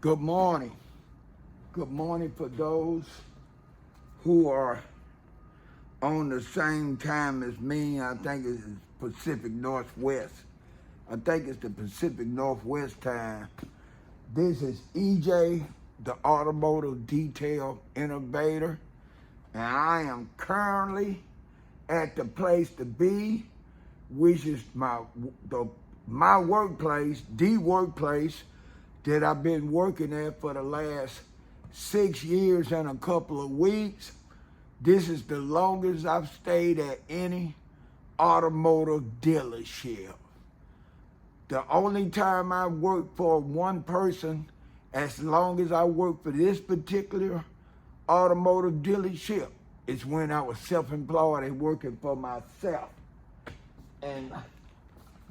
Good morning. Good morning for those who are on the same time as me. I think it's Pacific Northwest. I think it's the Pacific Northwest time. This is EJ, the Automotive Detail Innovator, and I am currently at the place to be, which is my workplace, the workplace that I've been working at for the last 6 years and a couple of weeks. This is the longest I've stayed at any automotive dealership. The only time I worked for one person, as long as I worked for this particular automotive dealership, is when I was self-employed and working for myself. And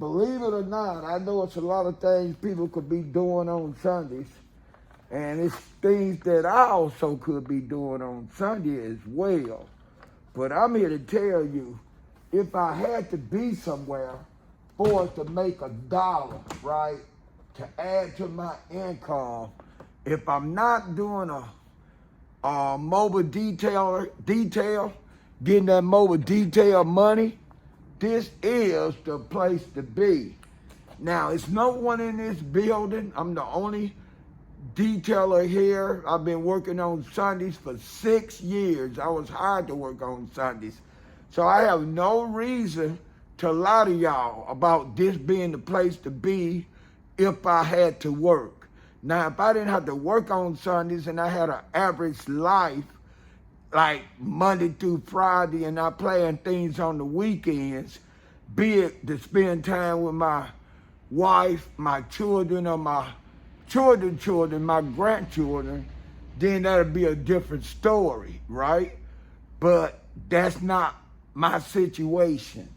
believe it or not, I know it's a lot of things people could be doing on Sundays, and it's things that I also could be doing on Sunday as well. But I'm here to tell you, if I had to be somewhere for it to make $1, right, to add to my income, if I'm not doing a mobile detail, getting that mobile detail money, this is the place to be. Now, it's no one in this building. I'm the only detailer here. I've been working on Sundays for 6 years. I was hired to work on Sundays. So I have no reason to lie to y'all about this being the place to be if I had to work. Now, if I didn't have to work on Sundays and I had an average life, like Monday through Friday, and I plan things on the weekends, be it to spend time with my wife, my children, or my children, my grandchildren, then that'd be a different story, right? But that's not my situation,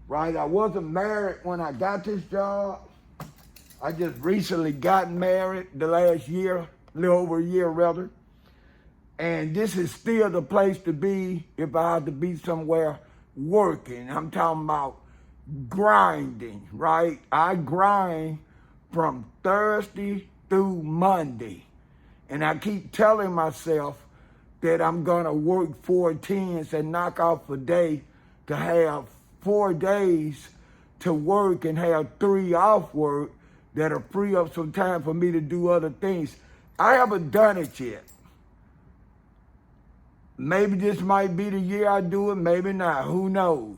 right? I wasn't married when I got this job. I just recently got married the last year, a little over a year rather. And this is still the place to be if I had to be somewhere working. I'm talking about grinding, right? I grind from Thursday through Monday. And I keep telling myself that I'm gonna work 4 10s and knock off a day to have 4 days to work and have 3 off work that'll free up some time for me to do other things. I haven't done it yet. Maybe this might be the year I do it, maybe not, who knows?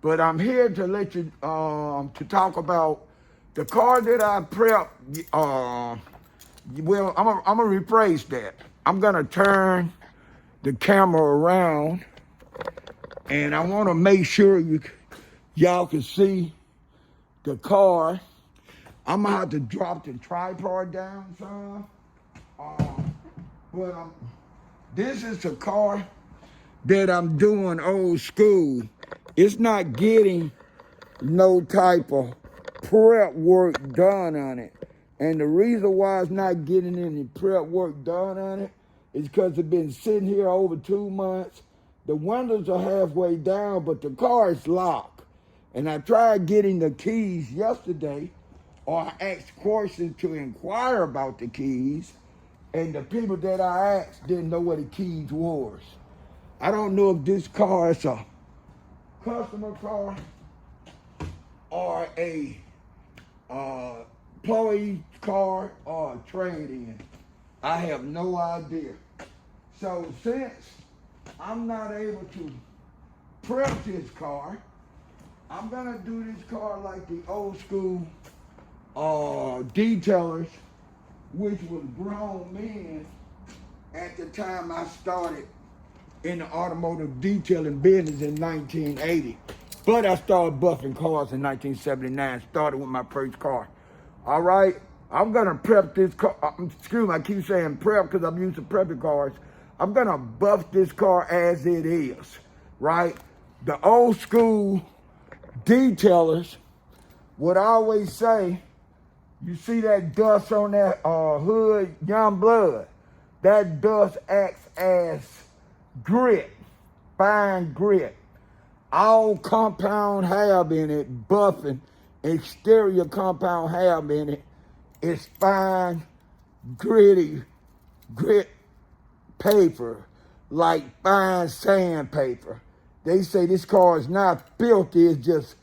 But I'm here to let you, to talk about the car that I prepped. Well, I'm gonna rephrase that. I'm gonna turn the camera around, and I wanna make sure y'all can see the car. I'm gonna have to drop the tripod down some, but this is a car that I'm doing old school. It's not getting no type of prep work done on it. And the reason why it's not getting any prep work done on it is because it's been sitting here over 2 months. The windows are halfway down, but the car is locked. And I tried getting the keys yesterday, or I asked questions to inquire about the keys, and the people that I asked didn't know where the keys was. I don't know if this car is a customer car or a employee car or a trade-in. I have no idea. So since I'm not able to prep this car, I'm gonna do this car like the old school detailers, which was grown men at the time I started in the automotive detailing business in 1980. But I started buffing cars in 1979, started with my first car. All right, I'm gonna prep this car, excuse me, I keep saying prep because I'm used to prepping cars. I'm gonna buff this car as it is, right? The old school detailers would always say, you see that dust on that hood, young blood, that dust acts as grit, fine grit. All compound have in it, buffing, exterior compound have in it, is fine grit paper, like fine sandpaper. They say this car is not filthy, it's just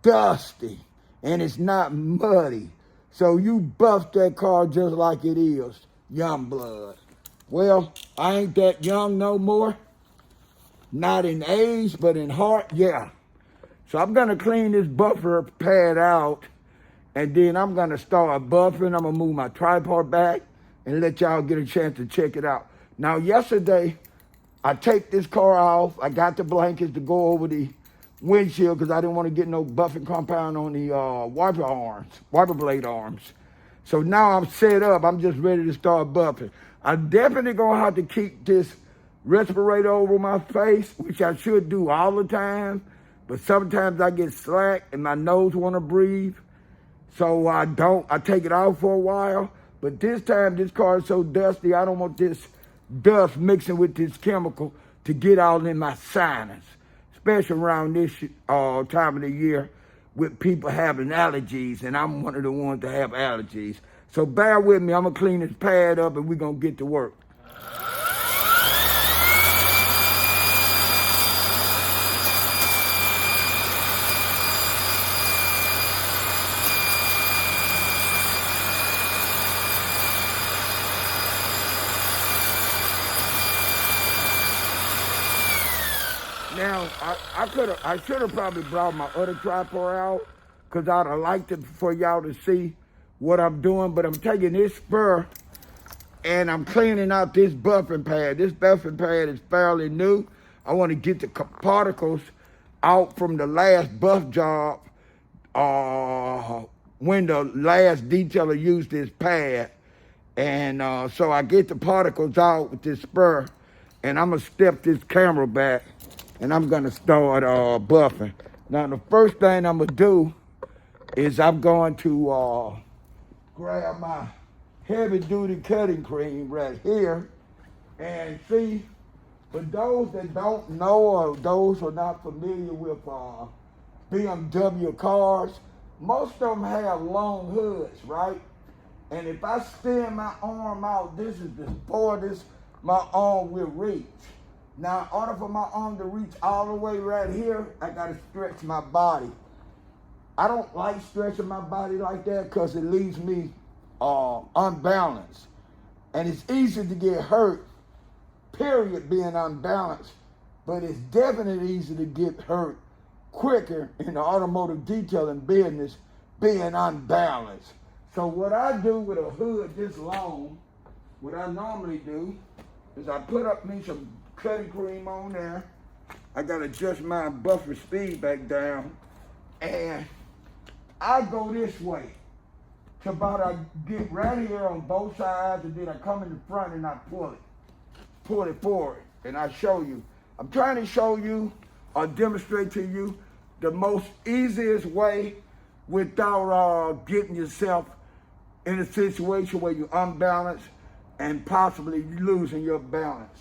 dusty, and it's not muddy. So you buff that car just like it is, young blood. Well, I ain't that young no more. Not in age, but in heart, yeah. So I'm gonna clean this buffer pad out, and then I'm gonna start buffering. I'm gonna move my tripod back and let y'all get a chance to check it out. Now, yesterday, I taped this car off. I got the blankets to go over the windshield because I didn't want to get no buffing compound on the wiper blade arms. So now I'm set up. I'm just ready to start buffing. I'm definitely gonna have to keep this respirator over my face, which I should do all the time, but sometimes I get slack and my nose want to breathe, so I take it off for a while. But this time, this car is so dusty, I don't want this dust mixing with this chemical to get all in my sinus, especially around this time of the year with people having allergies, and I'm one of the ones that have allergies. So bear with me, I'm gonna clean this pad up and we're gonna get to work. Now, I should have probably brought my other tripod out because I'd have liked it for y'all to see what I'm doing, but I'm taking this spur and I'm cleaning out this buffing pad. This buffing pad is fairly new. I want to get the particles out from the last buff job when the last detailer used this pad. And so I get the particles out with this spur, and I'm going to step this camera back, and I'm going to start buffing. Now, the first thing I'm going to do is I'm going to grab my heavy-duty cutting cream right here. And see, for those that don't know or those who are not familiar with BMW cars, most of them have long hoods, right? And if I extend my arm out, this is as far as my arm will reach. Now, in order for my arm to reach all the way right here, I gotta stretch my body. I don't like stretching my body like that because it leaves me unbalanced. And it's easy to get hurt, period, being unbalanced, but it's definitely easy to get hurt quicker in the automotive detailing business being unbalanced. So what I do with a hood this long, what I normally do is I put up me some cutting cream on there. I gotta adjust my buffer speed back down, and I go this way to about I get right here on both sides, and then I come in the front and I pull it forward, and I show you. I'm trying to show you or demonstrate to you the most easiest way without getting yourself in a situation where you're unbalanced and possibly losing your balance.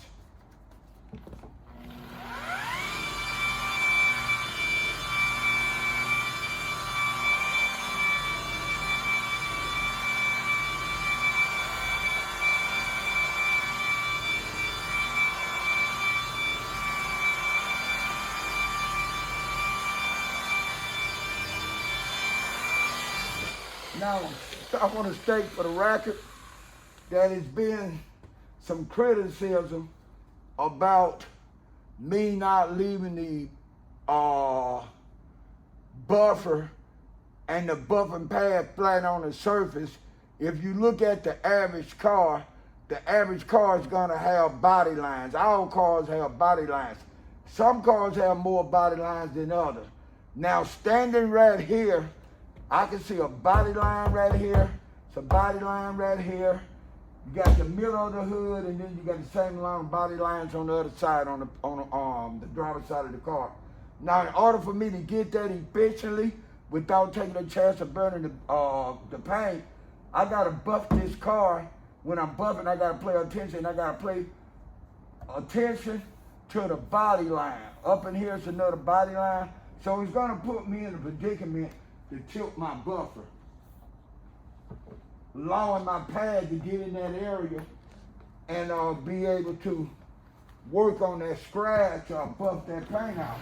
Now, I want to state for the record that it's been some criticism about me not leaving the buffer and the buffing pad flat on the surface. If you look at the average car is gonna have body lines. All cars have body lines. Some cars have more body lines than others. Now, standing right here, I can see a body line right here, some body line right here. You got the middle of the hood, and then you got the same line of body lines on the other side, on the driver's side of the car. Now, in order for me to get that efficiently without taking a chance of burning the paint, I gotta buff this car. When I'm buffing, I gotta pay attention. I gotta pay attention to the body line. Up in here is another body line, so it's gonna put me in a predicament to tilt my buffer. allowing my pad to get in that area and be able to work on that scratch or buff that paint out.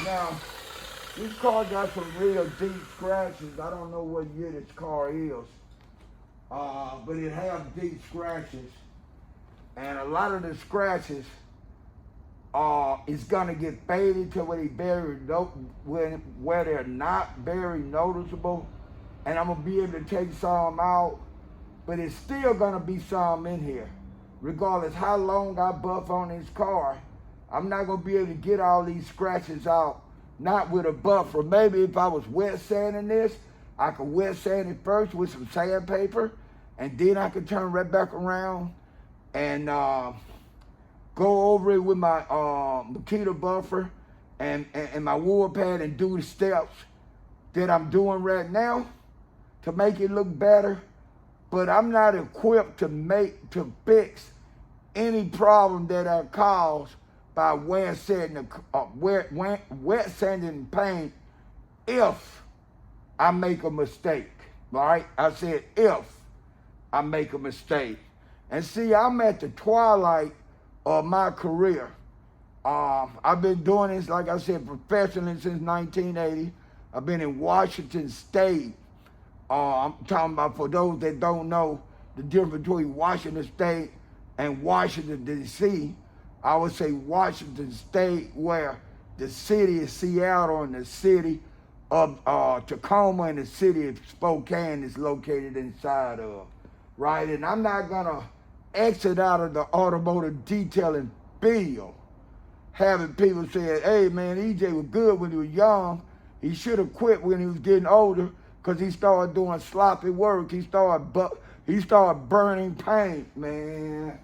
Now, this car got some real deep scratches. I don't know what year this car is, but it has deep scratches. And a lot of the scratches is gonna get faded to where where they're not very noticeable. And I'm gonna be able to take some out, but it's still gonna be some in here. Regardless how long I buff on this car, I'm not gonna be able to get all these scratches out, not with a buffer. Maybe if I was wet sanding this, I could wet sand it first with some sandpaper, and then I could turn right back around and go over it with my Makita buffer and my wood pad and do the steps that I'm doing right now to make it look better. But I'm not equipped to fix any problem that I cause by wet sanding paint if I make a mistake. All right, I said if I make a mistake. And see, I'm at the twilight of my career. I've been doing this, like I said, professionally since 1980. I've been in Washington State. I'm talking about, for those that don't know the difference between Washington State and Washington, D.C., I would say Washington State, where the city of Seattle and the city of Tacoma and the city of Spokane is located inside of, right? And I'm not gonna exit out of the automotive detailing field having people say, hey man, EJ was good when he was young. He should have quit when he was getting older because he started doing sloppy work. He started burning paint, man.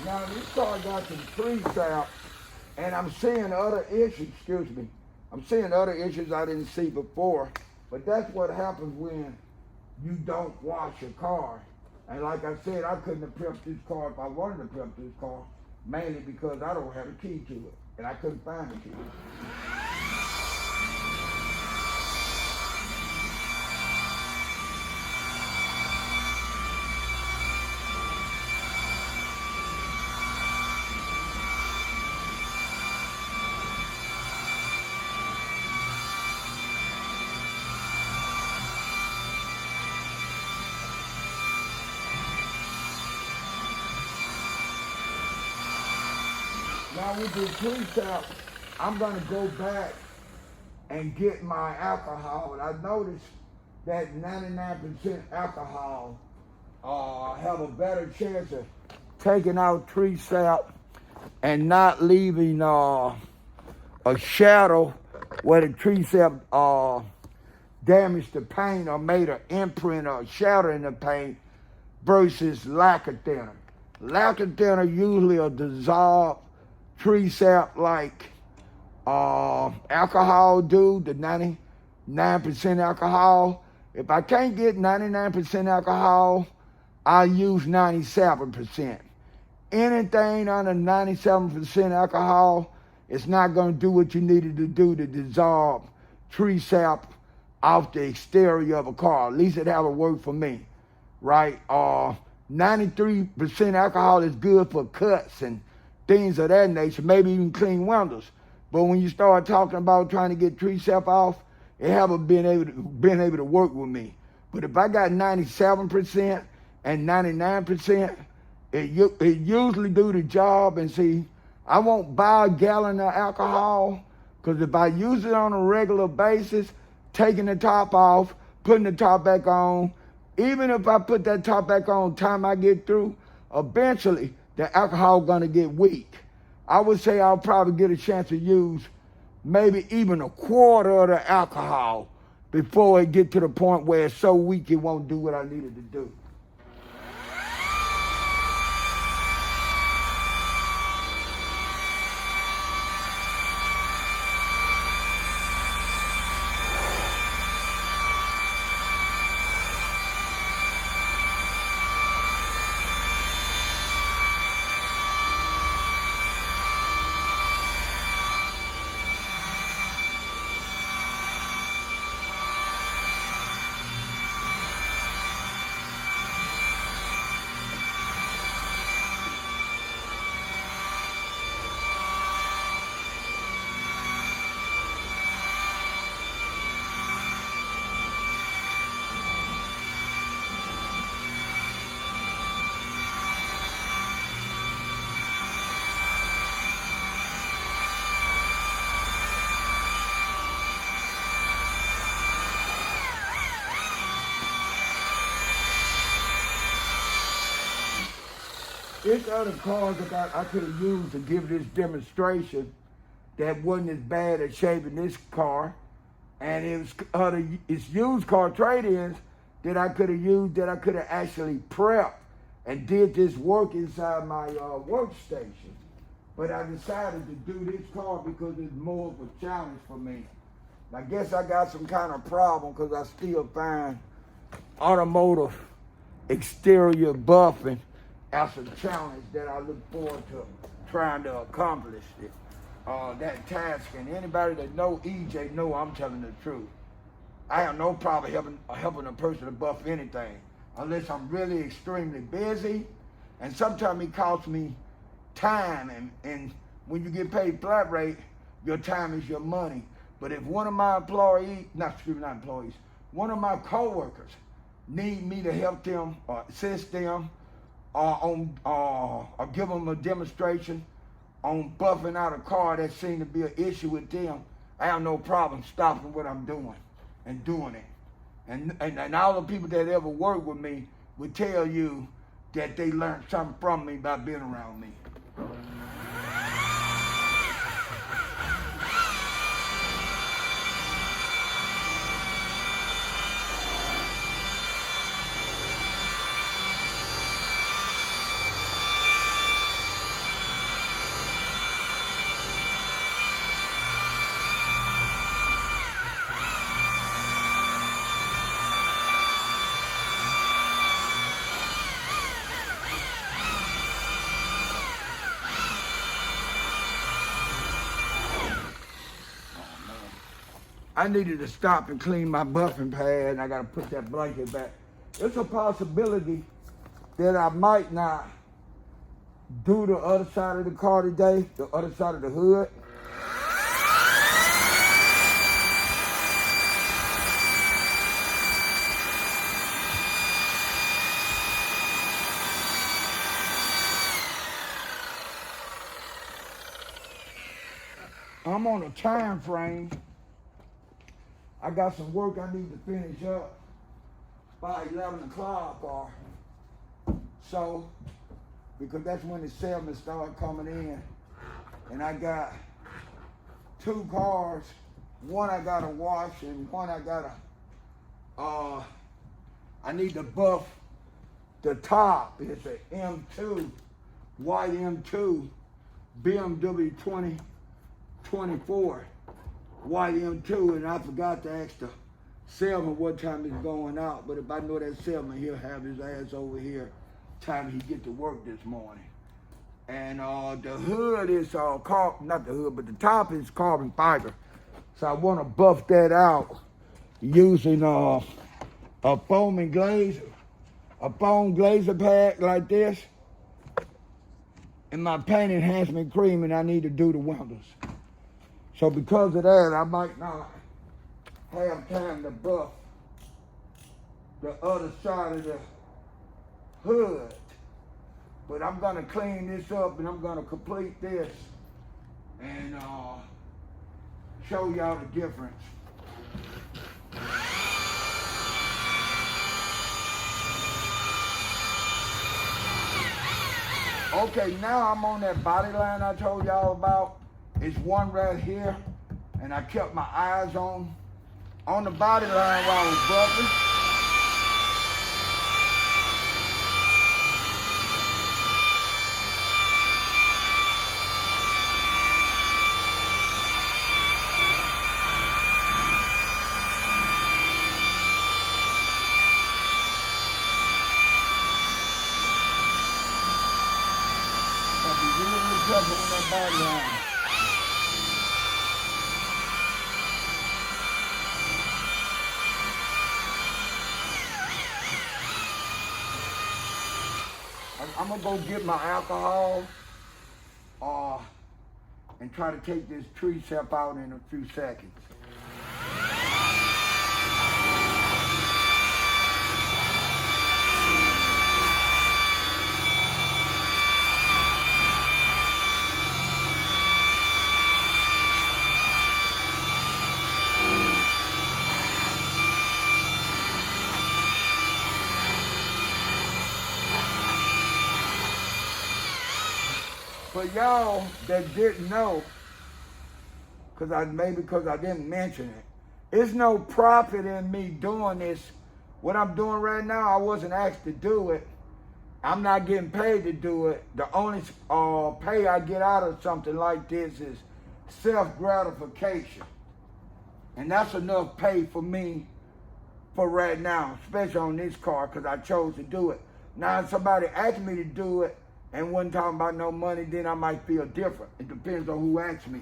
Now this car got some trees out, and I'm seeing other issues, I'm seeing other issues I didn't see before, but that's what happens when you don't wash your car. And like I said, I couldn't have prepped this car if I wanted to prep this car, mainly because I don't have a key to it, and I couldn't find a key. Now with this grease out, I'm gonna go back and get my alcohol. And I noticed that 99% alcohol have a better chance of taking out tree sap and not leaving a shadow where the tree sap damaged the paint or made an imprint or a shadow in the paint versus lacquer thinner. Lacquer thinner usually will dissolve tree sap like alcohol do, the 99% alcohol. If I can't get 99% alcohol, I use 97%. Anything under 97% alcohol, it's not gonna do what you needed to do to dissolve tree sap off the exterior of a car. At least it haven't worked for me, right? 93% alcohol is good for cuts and things of that nature, maybe even clean windows. But when you start talking about trying to get tree sap off, it haven't been able to work with me. But if I got 97% and 99%, it usually do the job. And see, I won't buy a gallon of alcohol, because if I use it on a regular basis, taking the top off, putting the top back on, even if I put that top back on time I get through, eventually the alcohol gonna get weak. I would say I'll probably get a chance to use maybe even a quarter of the alcohol before it get to the point where it's so weak it won't do what I needed to do. There's other cars that I could have used to give this demonstration that wasn't as bad a shape in this car. And it's used car trade-ins that I could have used, that I could have actually prepped and did this work inside my workstation. But I decided to do this car because it's more of a challenge for me. I guess I got some kind of problem because I still find automotive exterior buffing as a challenge that I look forward to trying to accomplish it. That task, and anybody that know EJ know I'm telling the truth. I have no problem helping a person to buff anything, unless I'm really extremely busy, and sometimes it costs me time, and when you get paid flat rate, your time is your money. But if one of my one of my coworkers need me to help them or assist them or give them a demonstration on buffing out a car that seemed to be an issue with them, I have no problem stopping what I'm doing and doing it. And all the people that ever work with me would tell you that they learned something from me by being around me. I needed to stop and clean my buffing pad, and I gotta put that blanket back. It's a possibility that I might not do the other side of the car today, the other side of the hood. I'm on a time frame. I got some work I need to finish up by 11 o'clock, or so, because that's when the salesmen start coming in. And I got 2 cars. One I gotta wash, and one I gotta, I need to buff the top. It's a M2, white M2, BMW 2024. White M2, and I forgot to ask the salesman what time he's going out. But if I know that salesman, he'll have his ass over here time he get to work this morning. And the hood is not the hood, but the top is carbon fiber. So I want to buff that out using a foam glazer pad like this. and my paint enhancement cream, and I need to do the windows. So because of that, I might not have time to buff the other side of the hood. But I'm gonna clean this up and I'm gonna complete this and show y'all the difference. Okay, now I'm on that body line I told y'all about. It's one right here, and I kept my eyes on the body line while I was buffing. On that body line. I'm gonna go get my alcohol and try to take this tree sap out in a few seconds. For y'all that didn't know, because I didn't mention it, there's no profit in me doing this. What I'm doing right now, I wasn't asked to do it. I'm not getting paid to do it. The only pay I get out of something like this is self-gratification. And that's enough pay for me for right now, especially on this car, because I chose to do it. Now, if somebody asked me to do it, and wasn't talking about no money, then I might feel different. It depends on who asks me.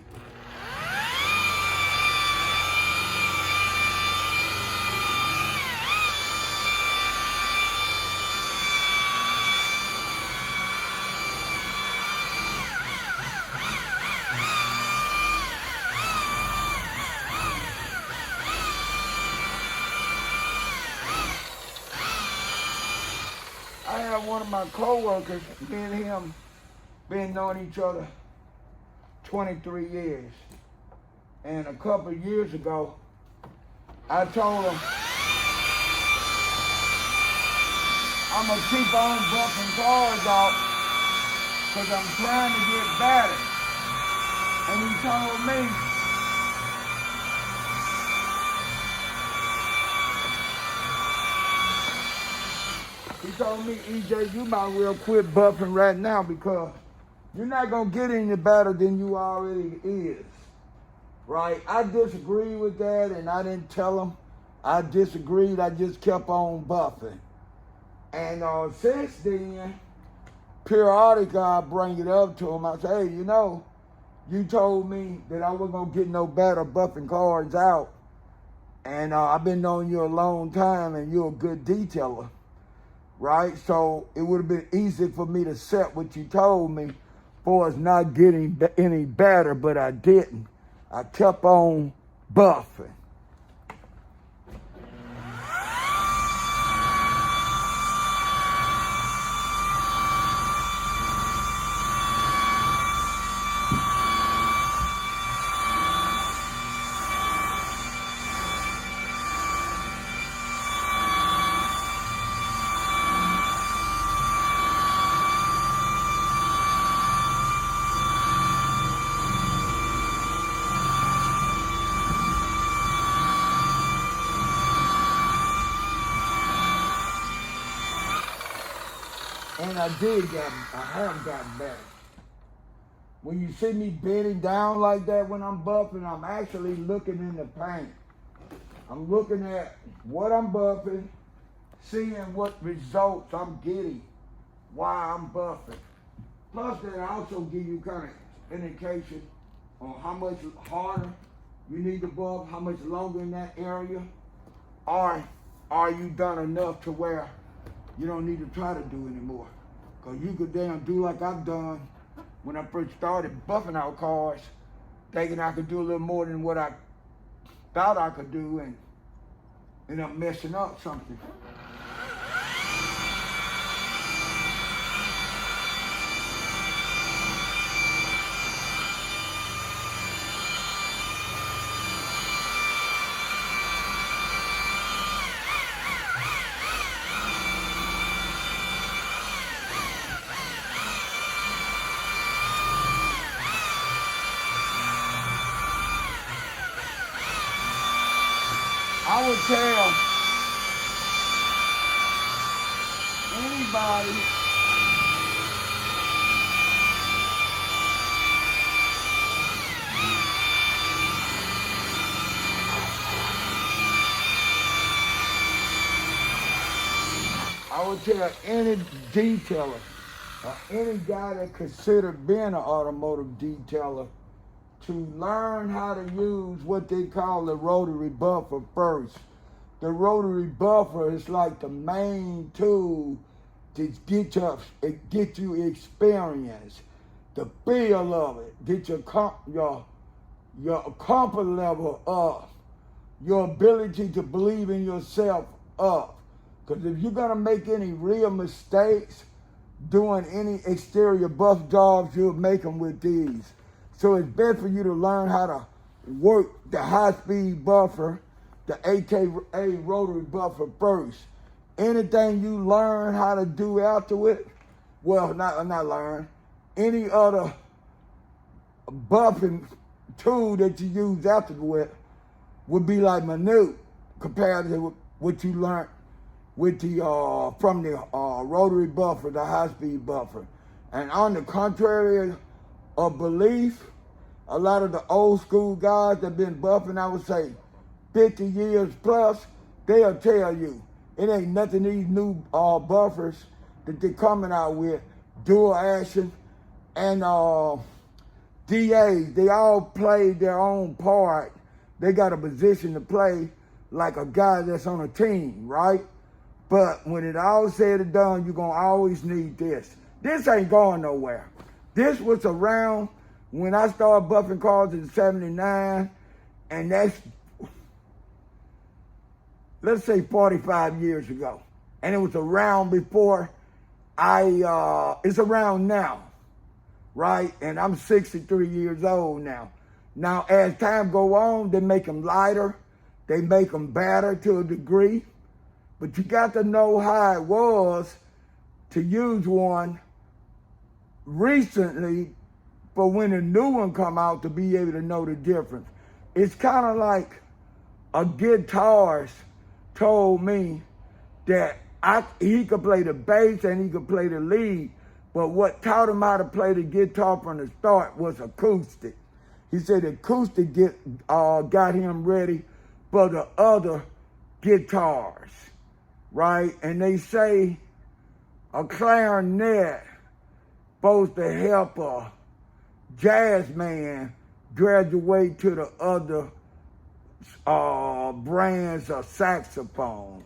I had one of my coworkers, me and him, been knowing each other 23 years. And a couple of years ago, I told him, I'm gonna keep on bumping cars out because I'm trying to get better. And he told me, EJ, you might well quit buffing right now because you're not gonna get any better than you already is, right? I disagree with that, and I didn't tell him I disagreed. I just kept on buffing. And since then, periodically I bring it up to him. I say, hey, you told me that I wasn't gonna get no better buffing cars out, and I've been knowing you a long time, and you're a good detailer. Right? So it would have been easy for me to accept what you told me for us not getting any better, but I didn't. I kept on buffing. And I have gotten better. When you see me bending down like that when I'm buffing, I'm actually looking in the paint. I'm looking at what I'm buffing, seeing what results I'm getting while I'm buffing. Plus that I also give you kind of indication on how much harder you need to buff, how much longer in that area, or are you done enough to where you don't need to try to do anymore. Because you could damn do like I've done when I first started buffing out cars, thinking I could do a little more than what I thought I could do, and end up messing up something. I would tell anybody I would tell any detailer or any guy that considered being an automotive detailer to learn how to use what they call the rotary buffer first. The rotary buffer is like the main tool to get you experience, the feel of it, get your comfort level up, your ability to believe in yourself up. Because if you're gonna make any real mistakes doing any exterior buff jobs, you'll make them with these. So it's best for you to learn how to work the high-speed buffer, the AKA rotary buffer first. Anything you learn how to do after it, well, not learn, any other buffing tool that you use afterward would be like minute compared to what you learned with the from the rotary buffer, the high-speed buffer. And on the contrary of belief, a lot of the old school guys that been buffing, I would say 50 years plus, they'll tell you it ain't nothing these new buffers that they're coming out with, dual action and DAs, they all play their own part. They got a position to play like a guy that's on a team, right? But when it all said and done, you're gonna always need this. This ain't going nowhere. This was around when I started buffing cars in '79, and that's, let's say 45 years ago. And it was around before it's around now, right? And I'm 63 years old now. Now, as time go on, they make them lighter, they make them better to a degree, but you got to know how it was to use one recently for when a new one come out to be able to know the difference. It's kind of like a guitarist told me that he could play the bass and he could play the lead, but what taught him how to play the guitar from the start was acoustic. He said acoustic got him ready for the other guitars, right? And they say a clarinet supposed to help a jazz man graduate to the other brands of saxophones.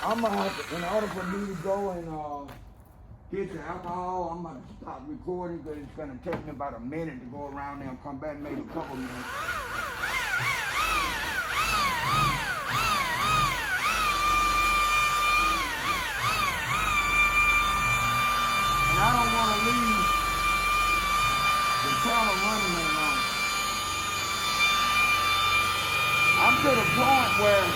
I'm gonna have to, in order for me to go and get the alcohol, I'm gonna stop recording because it's gonna take me about a minute to go around there and come back, maybe a couple minutes. And I don't want to leave the channel running that long. I'm to the point where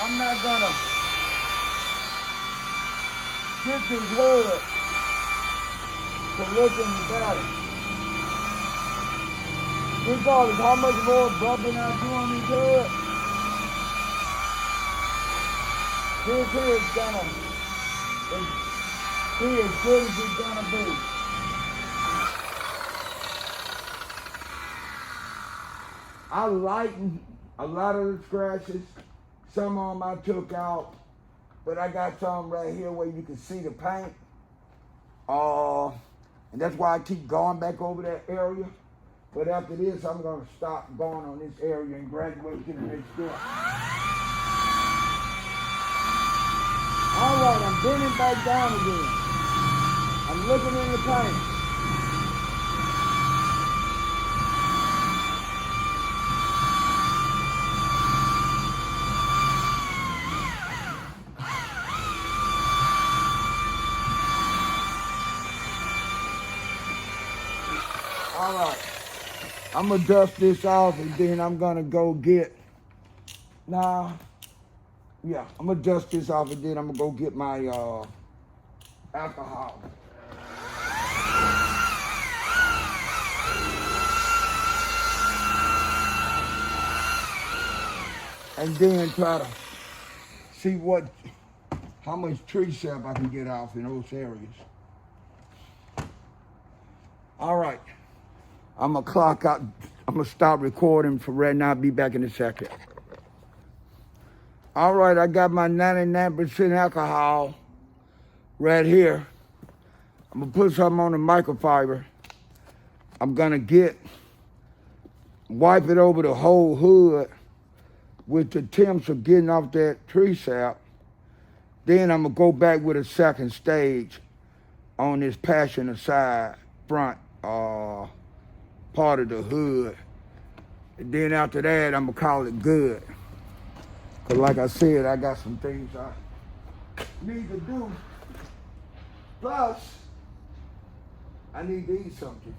I'm not gonna get this hood to looking better. Regardless how much more bumping I do on this hood, this hood's gonna be as good as it's gonna be. I lightened a lot of the scratches. Some of them I took out, but I got some right here where you can see the paint. And that's why I keep going back over that area. But after this, I'm gonna stop going on this area and graduate to the next step. All right, I'm bending back down again. I'm looking in the paint. All right, I'm gonna dust this off and then I'm gonna go get, I'm gonna dust this off and then I'm gonna go get my alcohol. And then try to see how much tree sap I can get off in those areas. All right. I'm gonna clock out. I'm gonna stop recording for right now. I'll be back in a second. All right, I got my 99% alcohol right here. I'm gonna put some on the microfiber. I'm gonna wipe it over the whole hood with the temps of getting off that tree sap. Then I'm gonna go back with a second stage on this passenger side front part of the hood. And then after that, I'm gonna call it good. Cause like I said, I got some things I need to do. Plus, I need to eat something.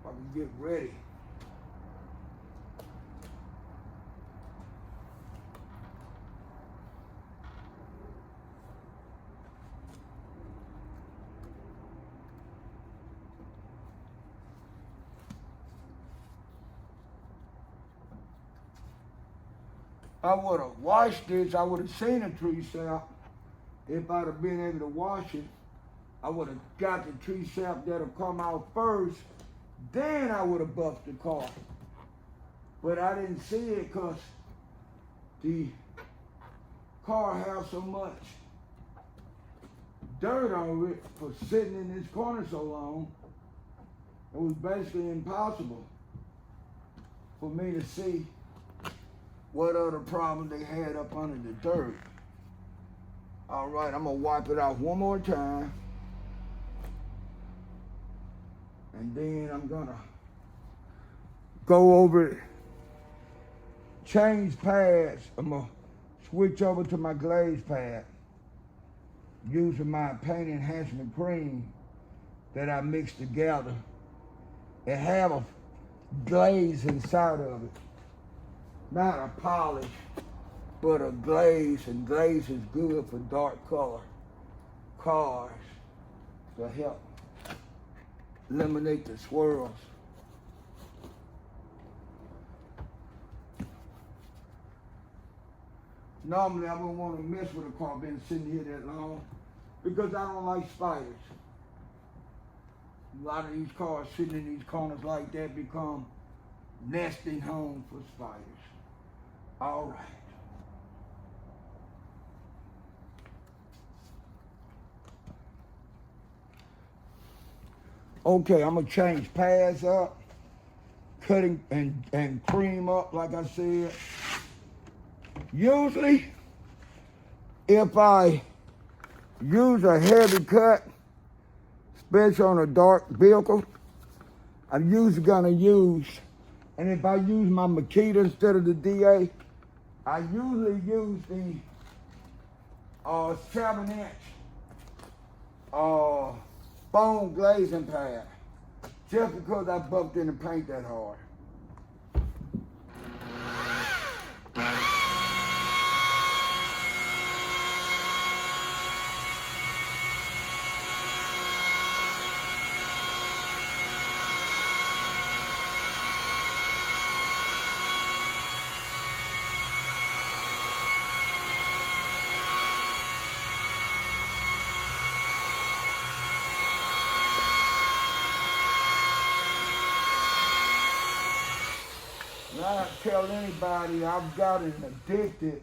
I can get ready. I would have washed this, I would have seen a tree sap. If I'd have been able to wash it, I would have got the tree sap that'll come out first, then I would have buffed the car. But I didn't see it because the car has so much dirt on it for sitting in this corner so long. It was basically impossible for me to see what other problem they had up under the dirt. All right, I'm gonna wipe it off one more time. And then I'm gonna go over it, change pads. I'm gonna switch over to my glaze pad using my paint enhancement cream that I mixed together. It have a glaze inside of it. Not a polish, but a glaze, and glaze is good for dark color cars to help eliminate the swirls. Normally I wouldn't want to mess with a car been sitting here that long because I don't like spiders. A lot of these cars sitting in these corners like that become nesting homes for spiders. All right. Okay, I'm gonna change pads up, cutting and cream up like I said. Usually, if I use a heavy cut, especially on a dark vehicle, I'm usually gonna use, and if I use my Makita instead of the DA, I usually use the 7-inch foam glazing pad, just because I buffed in the paint that hard. I tell anybody I've gotten addicted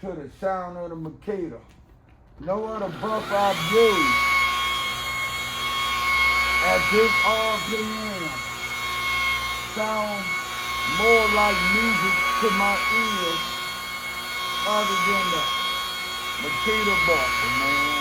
to the sound of the Makita. No other buff I've used at this RPM sounds more like music to my ears other than the Makita buffer, man.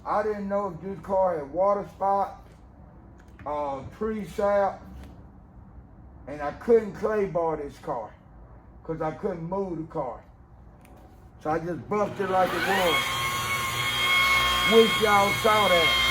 I didn't know if this car had water spots, tree sap, and I couldn't clay bar this car because I couldn't move the car. So I just buffed it like it was. Wish y'all saw that.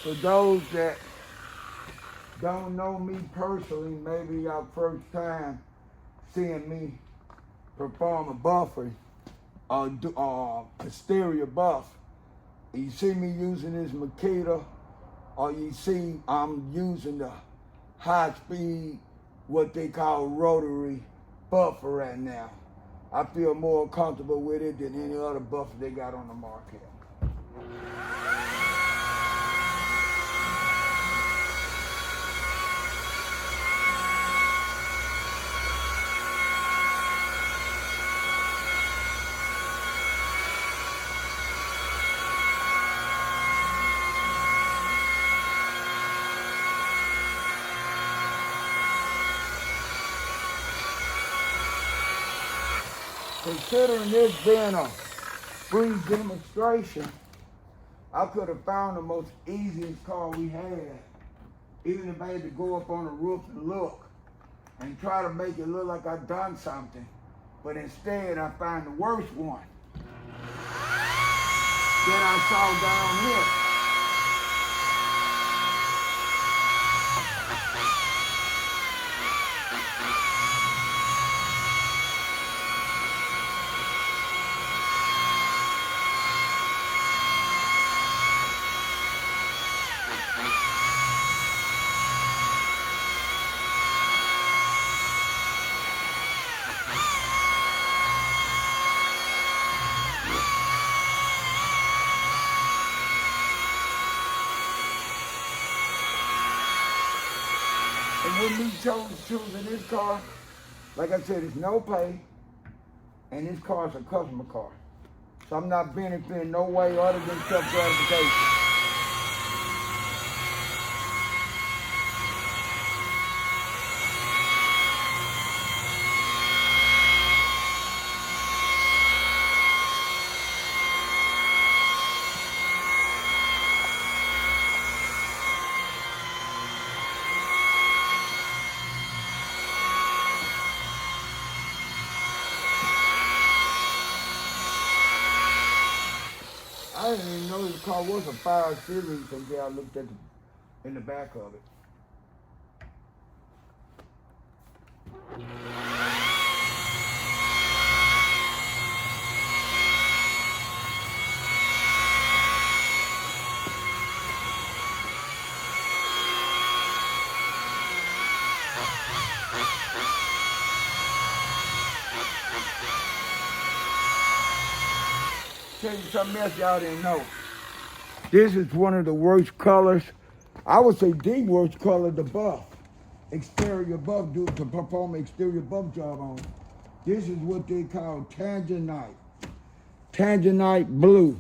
For those that don't know me personally, maybe y'all first time seeing me perform a buffer or exterior buff. You see me using this Makita, or you see I'm using the high speed, what they call rotary buffer right now. I feel more comfortable with it than any other buffer they got on the market. Considering this being a free demonstration, I could have found the most easiest car we had, even if I had to go up on the roof and look and try to make it look like I'd done something. But instead, I found the worst one that I saw down here. And with me choosing this car, like I said, it's no pay, and this car's a customer car. So I'm not benefiting no way other than self-gratification. I didn't even know this car was a 5 Series until I looked at in the back of it. Tell you something else y'all didn't know. This is one of the worst colors. I would say the worst color, the buff. exterior buff to perform exterior buff job on. This is what they call tangerite. Tangerite blue.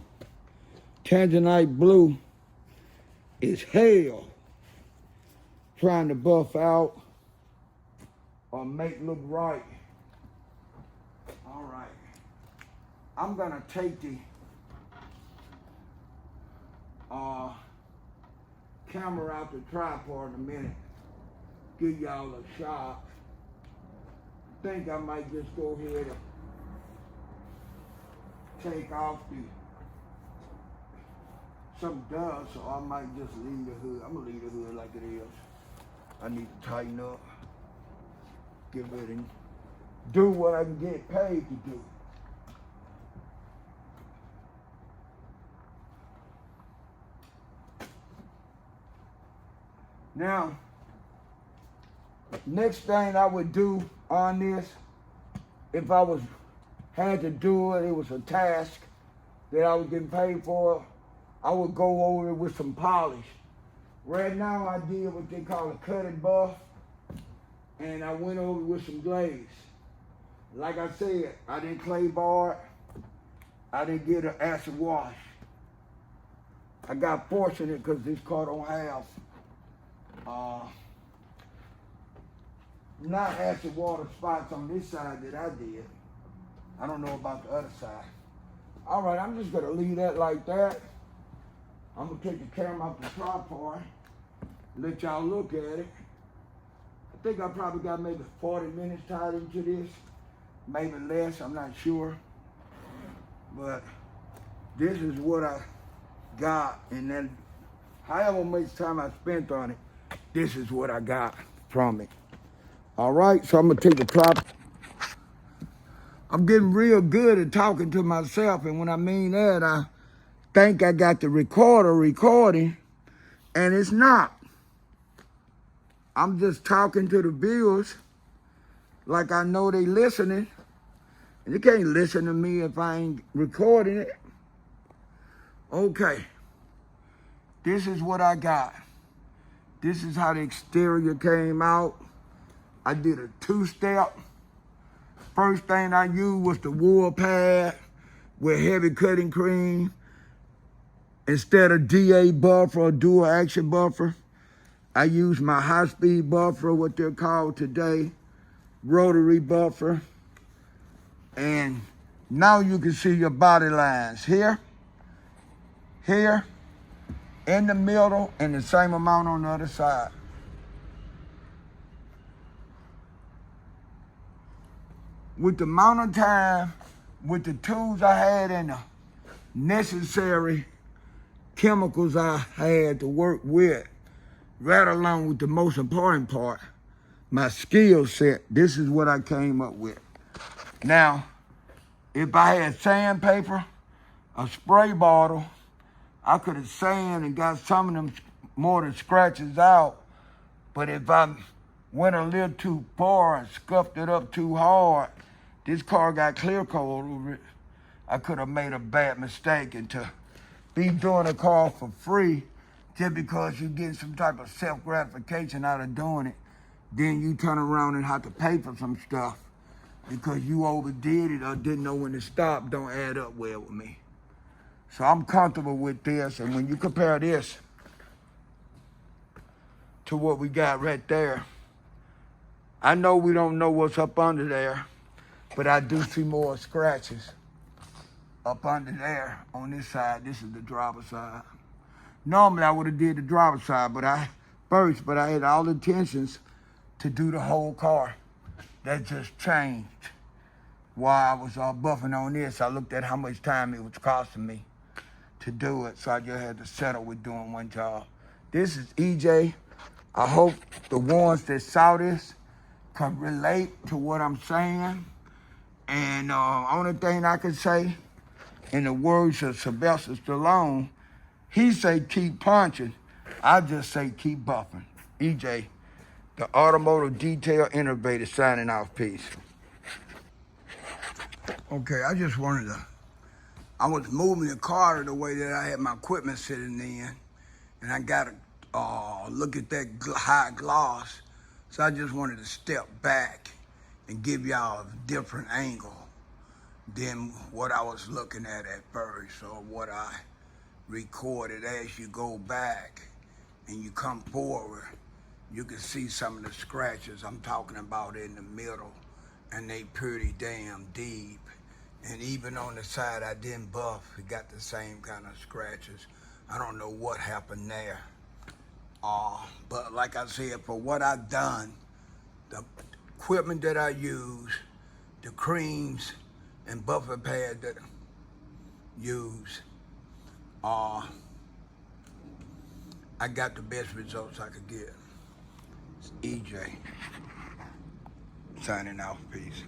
Tangerite blue is hell trying to buff out or make look right. All right. I'm gonna take the camera out the tripod in a minute. Give y'all a shot. I think I might just go ahead and take off some dust, so I might just leave the hood. I'm gonna leave the hood like it is. I need to tighten up, get ready, and do what I can get paid to do. Now, next thing I would do on this, if I had to do it, it was a task that I was getting paid for, I would go over it with some polish. Right now I did what they call a cutting buff, and I went over with some glaze. Like I said, I didn't clay bar it. I didn't get an acid wash. I got fortunate because this car don't have not acid water spots on this side that I did. I don't know about the other side. All right, I'm just gonna leave that like that. I'm gonna take the camera off the tripod, let y'all look at it. I think I probably got maybe 40 minutes tied into this, maybe less, I'm not sure. But this is what I got, and then however much time I spent on it, this is what I got from it. All right, so I'm gonna take the tripod. I'm getting real good at talking to myself, and when I mean that, I think I got the recorder recording, and it's not. I'm just talking to the viewers like I know they listening, and you can't listen to me if I ain't recording it. Okay, this is what I got. This is how the exterior came out. I did a two-step. First thing I used was the wool pad with heavy cutting cream. Instead of DA buffer or dual action buffer, I used my high-speed buffer, what they're called today, rotary buffer. And now you can see your body lines here, here, in the middle, and the same amount on the other side. With the amount of time, with the tools I had and the necessary chemicals I had to work with, right along with the most important part, my skill set, this is what I came up with. Now, if I had sandpaper, a spray bottle, I could have sand and got some of them more than scratches out. But if I went a little too far and scuffed it up too hard, this car got clear coat over it. I could have made a bad mistake, and to be doing a car for free just because you get some type of self-gratification out of doing it, then you turn around and have to pay for some stuff because you overdid it or didn't know when to stop, don't add up well with me. So I'm comfortable with this, and when you compare this to what we got right there, I know we don't know what's up under there, but I do see more scratches up under there on this side. This is the driver's side. Normally I would have did the driver's side, but I had all intentions to do the whole car. That just changed. While I was buffing on this, I looked at how much time it was costing me to do it, so I just had to settle with doing one job. This is EJ. I hope the ones that saw this can relate to what I'm saying. And only thing I can say, in the words of Sylvester Stallone, he say keep punching. I just say keep buffing. EJ, the Automotive Detail Innovator, signing off. Peace. Okay, I just wanted to, I was moving the car the way that I had my equipment sitting in, and I got to look at that high gloss So I just wanted to step back and give y'all a different angle than what I was looking at first, or what I recorded. As you go back and you come forward, you can see some of the scratches I'm talking about in the middle, and they pretty damn deep. And even on the side I didn't buff, it got the same kind of scratches. I don't know what happened there. But like I said, for what I've done, the equipment that I use, the creams and buffer pad that I use, I got the best results I could get. It's EJ signing off. Peace.